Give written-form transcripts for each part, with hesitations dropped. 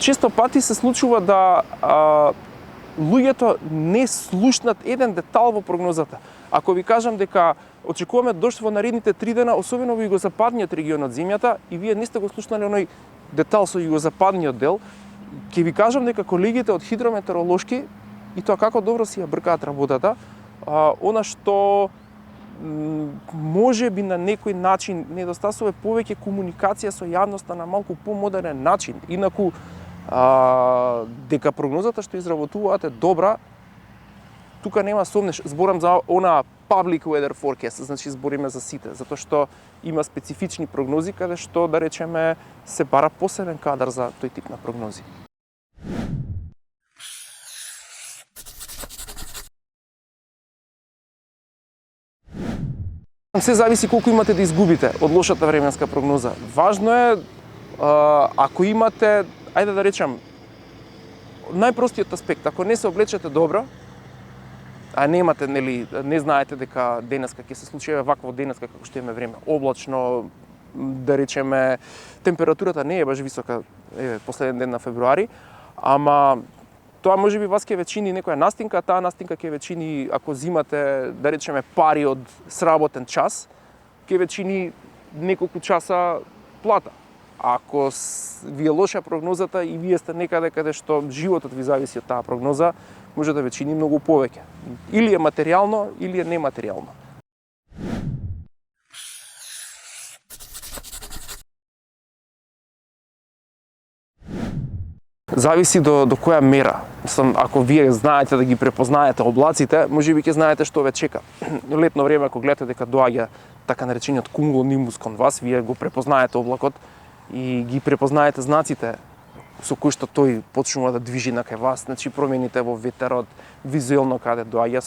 често пати се случува да луѓето не слушнат еден детал во прогнозата. Ако ви кажам дека очекуваме дожд во наредните 3 дена, особено во југозападниот регион од земјата, и вие не сте го слушнали оној детал со југозападниот дел, ќе ви кажам дека колегите од хидрометеоролошки, и тоа како добро си ја бркаат работата, она што може би на некој начин недостасува повеќе комуникација со јавноста на малку помодерен начин. Инаку, дека прогнозата што изработуваат е добра, тука нема сомнеш. Зборам за она public weather forecast, значи збориме за сите, затоа што има специфични прогнози каде што, да речеме, се бара посебен кадар за тој тип на прогнози. Се зависи колку имате да изгубите од лошата временска прогноза. Важно е, ако имате, ајде да речем, најпростиот аспект, ако не се облечете добро, а немате, нели, не знаете дека денеска ќе се случи вакво денеска како што имаме време, облачно, да речеме, температурата не е баш висока, последен ден на февруари, ама тоа може би вас ќе ве чини некоја настинка, таа настинка ќе ве чини, ако зимате, да речеме, пари од сработен час, ќе ве чини неколку часа плата. Ако ви е лоша прогнозата и вие сте некаде каде што животот ви зависи од таа прогноза, може да ве чини многу повеќе. Или е материјално, или е нематеријално. Зависи до која мера. Ако вие знаете да ги препознаете облаците, може би ќе знаете што ве чека. Летно време, ако гледате дека доаѓа така наречениот кумулонимус кон вас, вие го препознаете облакот и ги препознаете знаците со кои што тој почнува да движи на кај вас, значи промените во ветерот, визуелно каде доаѓа,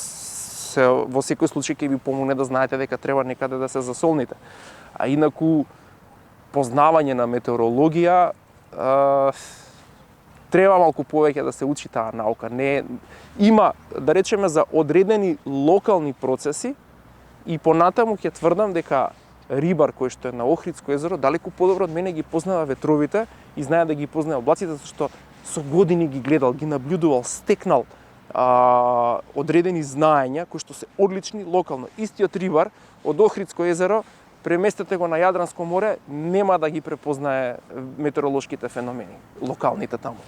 во секој случај ќе ви помогне да знаете дека треба некаде да се засолните. А инаку, познавање на метеорологија, треба малку повеќе да се учи таа наука. Има, да речеме, за одредени локални процеси и понатаму ќе тврдам дека рибар кој што е на Охридско езеро далеку подобро од мене ги познава ветровите и знае да ги познае облаците, затоа што со години ги гледал, ги наблюдувал, стекнал одредени знаења кои што се одлични локално. Истиот рибар од Охридско езеро, преместете го на Јадранско море, нема да ги препознае метеоролошките феномени, локалните таму.